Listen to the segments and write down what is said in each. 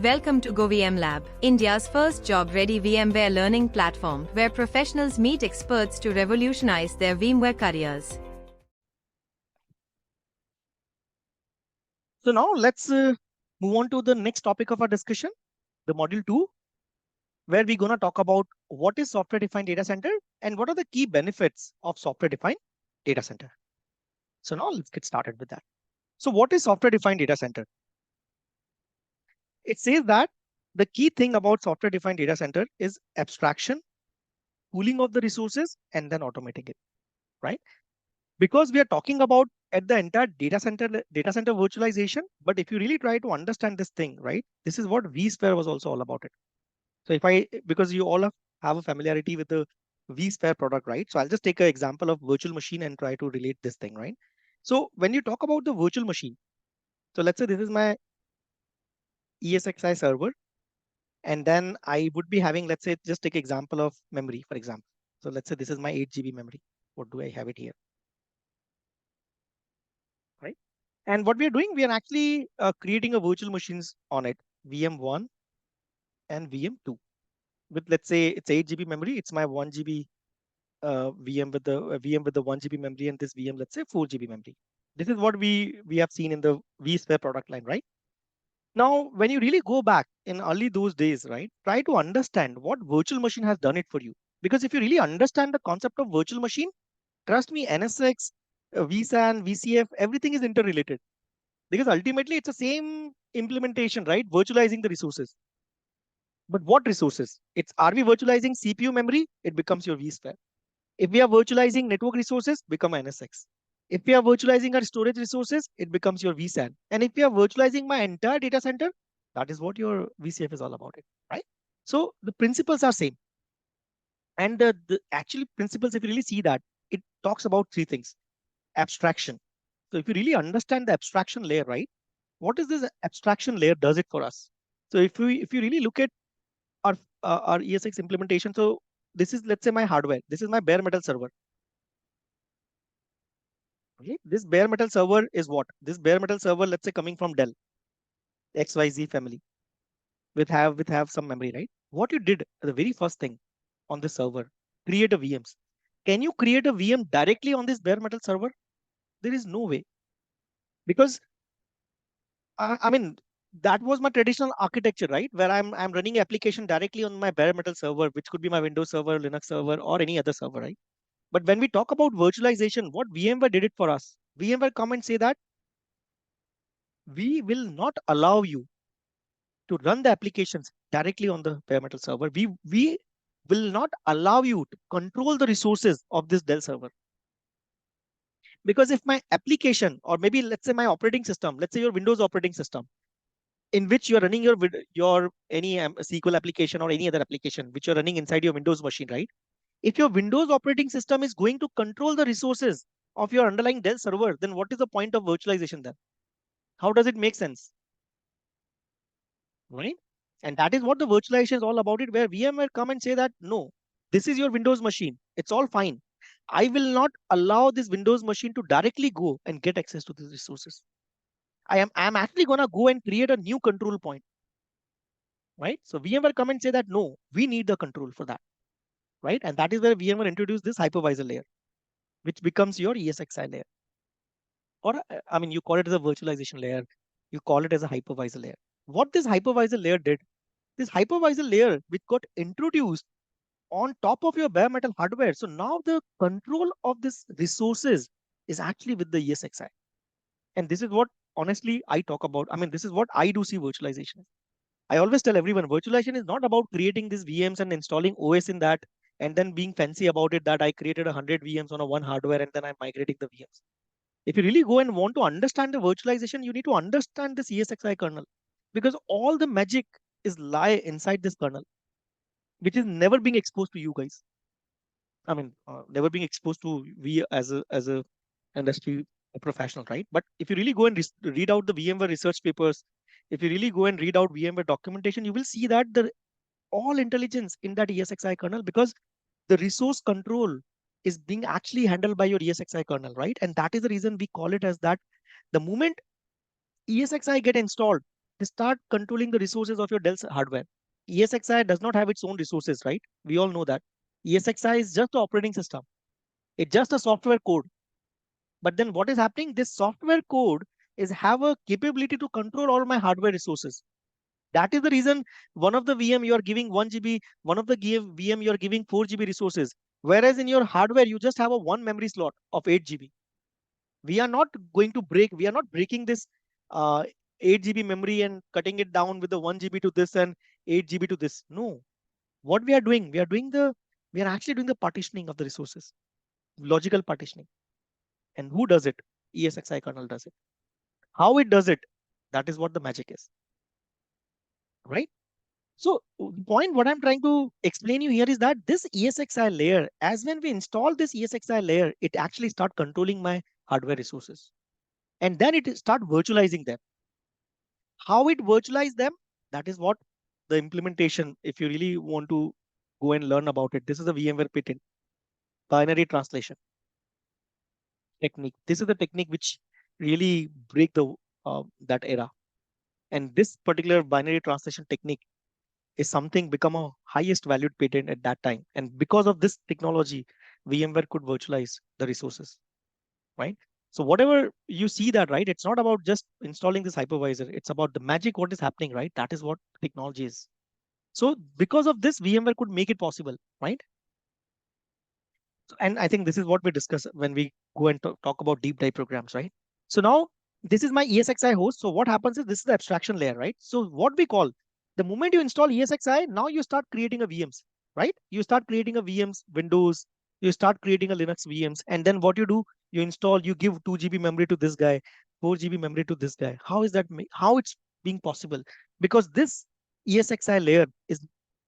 Welcome to GoVMlab, India's first job-ready VMware learning platform where professionals meet experts to revolutionize their VMware careers. So now let's move on to the next topic of our discussion, the module 2, where we're going to talk about what is software-defined data center and what are the key benefits of software-defined data center. So now let's get started with that. So what is software-defined data center? It says that the key thing about software-defined data center is abstraction, pooling of the resources, and then automating it, right? Because we are talking about at the entire data center virtualization. But if you really try to understand this thing, right, this is what vSphere was also all about it. So because you all have a familiarity with the vSphere product, right? So I'll just take an example of virtual machine and try to relate this thing, right? So when you talk about the virtual machine, so let's say this is my ESXi server, and then I would be having, let's say, just take example of memory, for example. So let's say this is my 8 GB memory. What do I have it here? Right? And what we are doing, we are actually creating a virtual machines on it, VM1 and VM2. With, let's say, it's 8 GB memory, it's my 1 GB VM with the VM with the 1 GB memory, and this VM, let's say, 4 GB memory. This is what we have seen in the vSphere product line, right? Now, when you really go back in early those days, right, try to understand what virtual machine has done it for you. Because if you really understand the concept of virtual machine, trust me, NSX, vSAN, VCF, everything is interrelated. Because ultimately it's the same implementation, right? Virtualizing the resources. But what resources? Are we virtualizing CPU memory? It becomes your vSphere. If we are virtualizing network resources, become NSX. If we are virtualizing our storage resources, it becomes your vSAN. And if we are virtualizing my entire data center, that is what your VCF is all about it, right? So the principles are same. And the actual principles, if you really see that, it talks about three things. Abstraction. So if you really understand the abstraction layer, right? What is this abstraction layer does it for us? So if you really look at our ESX implementation, so this is, let's say, my hardware. This is my bare metal server. Okay, this bare metal server is what? This bare metal server, let's say, coming from Dell XYZ family, with have some memory, right? What you did, the very first thing on the server, create a VMs. Can you create a VM directly on this bare metal server? There is no way, because I mean, that was my traditional architecture, right? Where I'm running application directly on my bare metal server, which could be my Windows server, Linux server, or any other server, right? But when we talk about virtualization, what VMware did it for us? VMware come and say that we will not allow you to run the applications directly on the bare metal server. We will not allow you to control the resources of this Dell server. Because if my application, or maybe let's say my operating system, let's say your Windows operating system, in which you're running your any SQL application or any other application which you're running inside your Windows machine, right? If your Windows operating system is going to control the resources of your underlying Dell server, then what is the point of virtualization then? How does it make sense? Right? And that is what the virtualization is all about it, where VMware come and say that, no, this is your Windows machine. It's all fine. I will not allow this Windows machine to directly go and get access to these resources. I'm actually going to go and create a new control point, right? So VMware come and say that, no, we need the control for that, right? And that is where VMware introduced this hypervisor layer, which becomes your ESXi layer. Or, I mean, you call it as a virtualization layer, you call it as a hypervisor layer. What this hypervisor layer did, this hypervisor layer, which got introduced on top of your bare metal hardware. So now the control of this resources is actually with the ESXi. And this is what, honestly, I talk about. I mean, this is what I do see virtualization. I always tell everyone, virtualization is not about creating these VMs and installing OS in that and then being fancy about it, that I created 100 VMs on a one hardware and then I'm migrating the VMs. If you really go and want to understand the virtualization, you need to understand this ESXi kernel, because all the magic is lie inside this kernel, which is never being exposed to you guys. I mean, never being exposed to we as a industry professional, right? But if you really go and read out the VMware research papers, if you really go and read out VMware documentation, you will see that the all intelligence in that ESXi kernel, because the resource control is being actually handled by your ESXi kernel, right? And that is the reason we call it as that. The moment ESXi get installed, They start controlling the resources of your Dell's hardware. ESXi does not have its own resources, right? We all know that. ESXi is just the operating system. It's just a software code. But then what is happening? This software code is have a capability to control all my hardware resources. That is the reason one of the VM you are giving 1 GB, one of the VM you are giving 4 GB resources. Whereas in your hardware, you just have a one memory slot of 8 GB. We are not going to break, we are not breaking this 8 GB memory and cutting it down with the 1 GB to this and 8 GB to this. No. What we are doing, we are actually doing the partitioning of the resources, logical partitioning. And who does it? ESXi kernel does it. How it does it? That is what the magic is, right? So the point what I'm trying to explain you here is that this ESXi layer, as when we install this ESXi layer, it actually start controlling my hardware resources. And then it start virtualizing them. How it virtualize them? That is what the implementation, if you really want to go and learn about it, this is a VMware patent, binary translation technique. This is the technique which really break the that era. And this particular binary translation technique is something become a highest valued patent at that time. And because of this technology, VMware could virtualize the resources, right? So whatever you see that, right, it's not about just installing this hypervisor. It's about the magic, what is happening, right? That is what technology is. So because of this, VMware could make it possible, right? So, and I think this is what we discuss when we go and talk about deep dive programs, right? So now this is my ESXi host. So what happens is this is the abstraction layer, right? So what we call the moment you install ESXi, now you start creating a VMs, right? You start creating a VMs, Windows, you start creating a Linux VMs, and then what you do, you install, you give 2 GB memory to this guy, 4 GB memory to this guy. How is that? How it's being possible? Because this ESXi layer is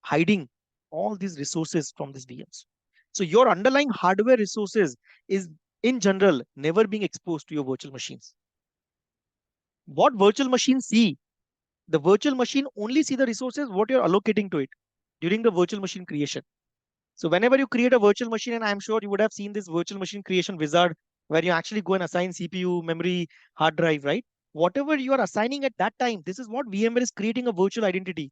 hiding all these resources from these VMs. So your underlying hardware resources is in general never being exposed to your virtual machines. What virtual machines see, the virtual machine only see the resources what you're allocating to it during the virtual machine creation. So whenever you create a virtual machine, and I'm sure you would have seen this virtual machine creation wizard where you actually go and assign CPU, memory, hard drive, right? Whatever you are assigning at that time, this is what VMware is creating a virtual identity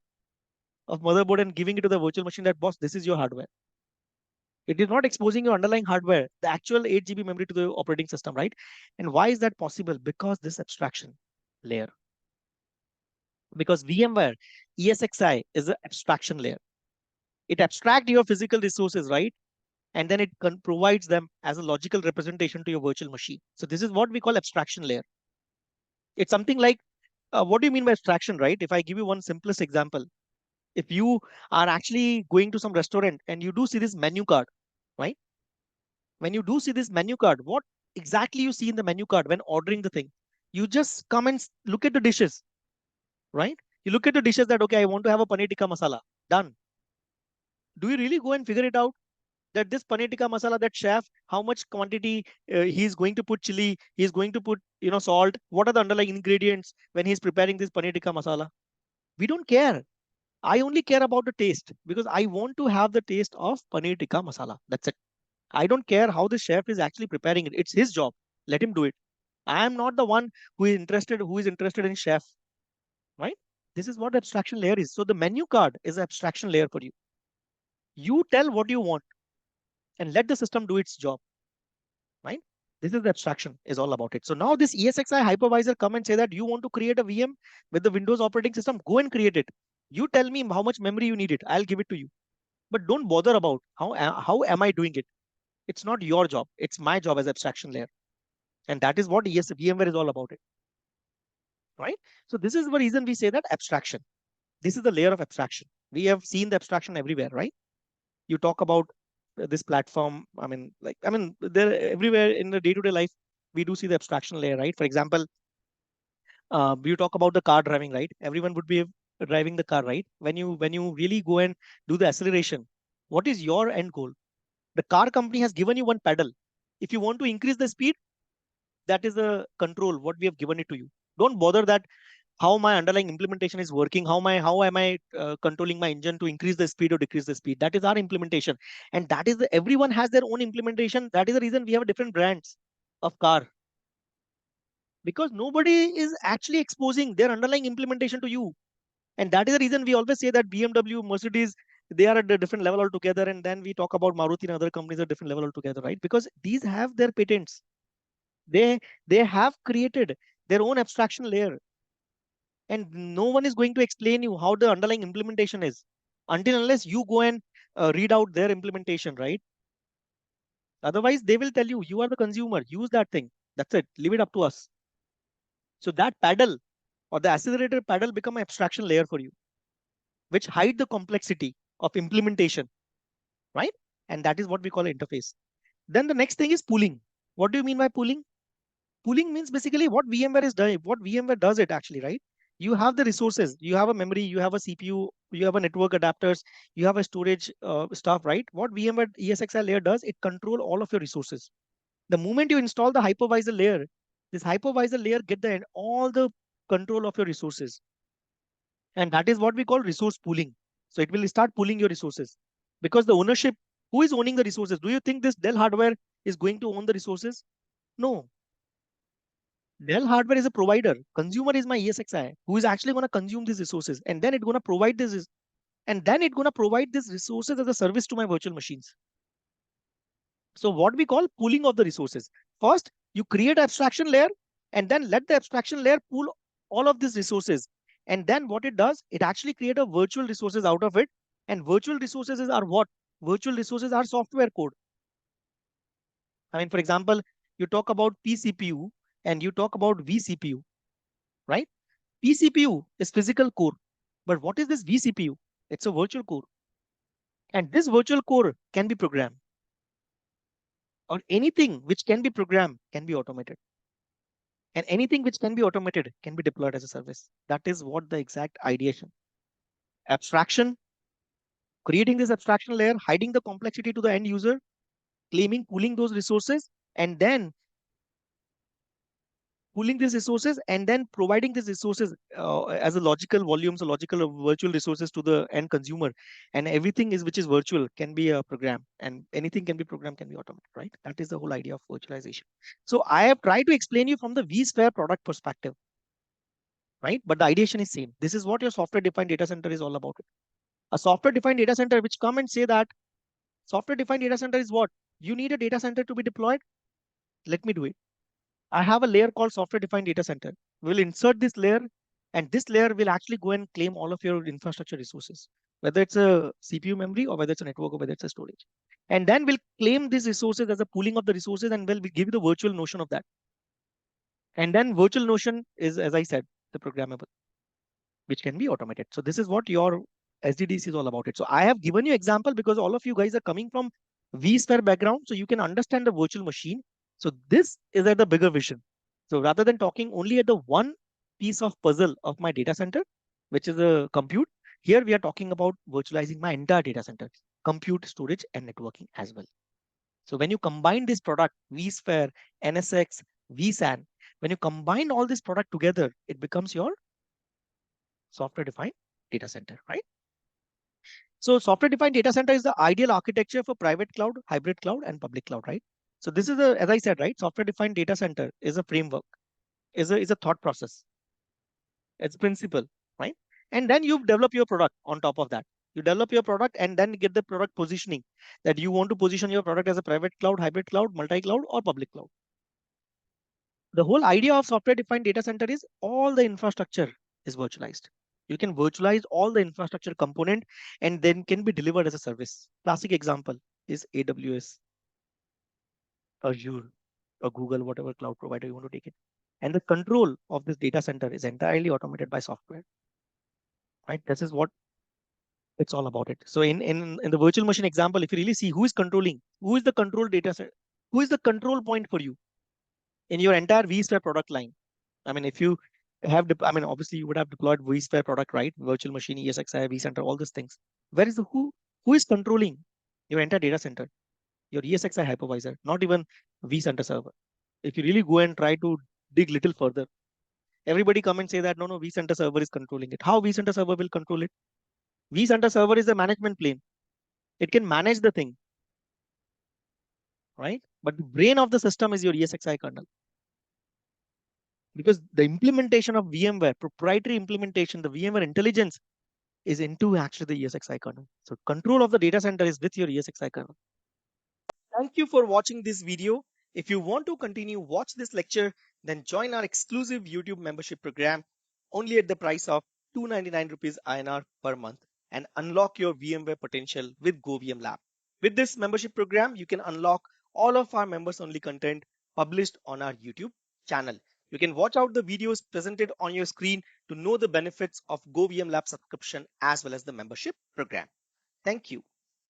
of motherboard and giving it to the virtual machine that boss, this is your hardware. It is not exposing your underlying hardware, the actual 8 GB memory to the operating system, right? And why is that possible? Because this abstraction layer. Because VMware ESXi is an abstraction layer. It abstracts your physical resources, right? And then it provides them as a logical representation to your virtual machine. So this is what we call abstraction layer. It's something like, what do you mean by abstraction, right? If I give you one simplest example, if you are actually going to some restaurant and you do see this menu card, right? When you do see this menu card, what exactly you see in the menu card when ordering the thing? You just come and look at the dishes, right? You look at the dishes that, okay, I want to have a paneer tikka masala. Done. Do you really go and figure it out? That this paneer tikka masala, that chef, how much quantity he's going to put chili, he's going to put, salt. What are the underlying ingredients when he's preparing this paneer tikka masala? We don't care. I only care about the taste because I want to have the taste of paneer tikka masala. That's it. I don't care how the chef is actually preparing it. It's his job. Let him do it. I am not the one who is interested in chef, right? This is what abstraction layer is. So the menu card is an abstraction layer for you. You tell what you want and let the system do its job, right? This is the abstraction is all about it. So now this ESXi hypervisor come and say that you want to create a VM with the Windows operating system, go and create it. You tell me how much memory you need it. I'll give it to you. But don't bother about how am I doing it. It's not your job. It's my job as abstraction layer. And that is what VMware is all about it, right? So this is the reason we say that abstraction. This is the layer of abstraction. We have seen the abstraction everywhere, right? You talk about this platform. They're everywhere in the day-to-day life. We do see the abstraction layer, right? For example, you talk about the car driving, right? Everyone would be driving the car, right? When you really go and do the acceleration, what is your end goal? The car company has given you one pedal. If you want to increase the speed, that is the control what we have given it to you. Don't bother that how my underlying implementation is working, how am I controlling my engine to increase the speed or decrease the speed. That is our implementation, and that is everyone has their own implementation. That is the reason we have different brands of car. Because nobody is actually exposing their underlying implementation to you. And that is the reason we always say that BMW, Mercedes, they are at a different level altogether. And then we talk about Maruti and other companies at different level altogether, right? Because these have their patents. They have created their own abstraction layer. And no one is going to explain you how the underlying implementation is until unless you go and read out their implementation, right? Otherwise, they will tell you, you are the consumer, use that thing. That's it. Leave it up to us. So that paddle or the accelerator paddle become an abstraction layer for you, which hide the complexity of implementation, right? And that is what we call an interface. Then the next thing is pooling. What do you mean by pooling? Pooling means basically what VMware is doing, what VMware does it actually, right? You have the resources, you have a memory, you have a CPU, you have a network adapters, you have a storage stuff, right? What VMware ESXi layer does, it control all of your resources. The moment you install the hypervisor layer, this hypervisor layer get all the control of your resources. And that is what we call resource pooling. So it will start pooling your resources because the ownership, who is owning the resources? Do you think this Dell hardware is going to own the resources? No. Dell hardware is a provider. Consumer is my ESXi, who is actually going to consume these resources, and then it's going to provide this, and then it's going to provide these resources as a service to my virtual machines. So what we call pooling of the resources. First, you create abstraction layer, and then let the abstraction layer pool all of these resources. And then what it does, it actually create a virtual resources out of it. And virtual resources are what? Virtual resources are software code. I mean, for example, you talk about pCPU and you talk about vCPU, right? pCPU is physical core. But what is this vCPU? It's a virtual core. And this virtual core can be programmed, or anything which can be programmed can be automated. And anything which can be automated can be deployed as a service. That is what the exact ideation. Abstraction, creating this abstraction layer, hiding the complexity to the end user, claiming, pooling those resources, and then pooling these resources and then providing these resources as a logical volumes or logical or virtual resources to the end consumer. And everything is which is virtual can be a program, and anything can be programmed, can be automated, right? That is the whole idea of virtualization. So I have tried to explain you from the vSphere product perspective, right? But the ideation is same. This is what your software-defined data center is all about. A software-defined data center which come and say that software-defined data center is what? You need a data center to be deployed? Let me do it. I have a layer called software-defined data center. We'll insert this layer, and this layer will actually go and claim all of your infrastructure resources, whether it's a CPU memory or whether it's a network or whether it's a storage. And then we'll claim these resources as a pooling of the resources, and we'll give you the virtual notion of that. And then virtual notion is, as I said, the programmable, which can be automated. So this is what your SDDC is all about it. So I have given you example because all of you guys are coming from vSphere background, so you can understand the virtual machine. So this is at the bigger vision. So rather than talking only at the one piece of puzzle of my data center, which is a compute, here we are talking about virtualizing my entire data center, compute, storage, and networking as well. So when you combine this product, vSphere, NSX, vSAN, when you combine all this product together, it becomes your software-defined data center, right? So software-defined data center is the ideal architecture for private cloud, hybrid cloud, and public cloud, right? So this is a, as I said, right? Software-defined data center is a framework, is a thought process, it's principle, right? And then you develop your product on top of that. You develop your product and then get the product positioning that you want to position your product as a private cloud, hybrid cloud, multi-cloud, or public cloud. The whole idea of software-defined data center is all the infrastructure is virtualized. You can virtualize all the infrastructure component and then can be delivered as a service. Classic example is AWS, Azure, or Google, whatever cloud provider you want to take it. And the control of this data center is entirely automated by software, right? This is what it's all about it. So in the virtual machine example, if you really see who is controlling, who is the control data set, who is the control point for you in your entire vSphere product line. I mean, if you have, I mean, obviously you would have deployed vSphere product, right? Virtual machine, ESXi, vCenter, all these things. Where is the who is controlling your entire data center? Your ESXi hypervisor, not even vCenter server. If you really go and try to dig little further, everybody come and say that no, vCenter server is controlling it. How vCenter server will control it? vCenter server is a management plane. It can manage the thing, right? But the brain of the system is your ESXi kernel. because the implementation of VMware, proprietary implementation, the VMware intelligence is into actually the ESXi kernel. So control of the data center is with your ESXi kernel. Thank you for watching this video. If you want to continue watch this lecture, then join our exclusive YouTube membership program only at the price of 299 rupees INR per month and unlock your VMware potential with GoVMlab. With this membership program, you can unlock all of our members only content published on our YouTube channel. You can watch out the videos presented on your screen to know the benefits of GoVMlab subscription as well as the membership program. Thank you.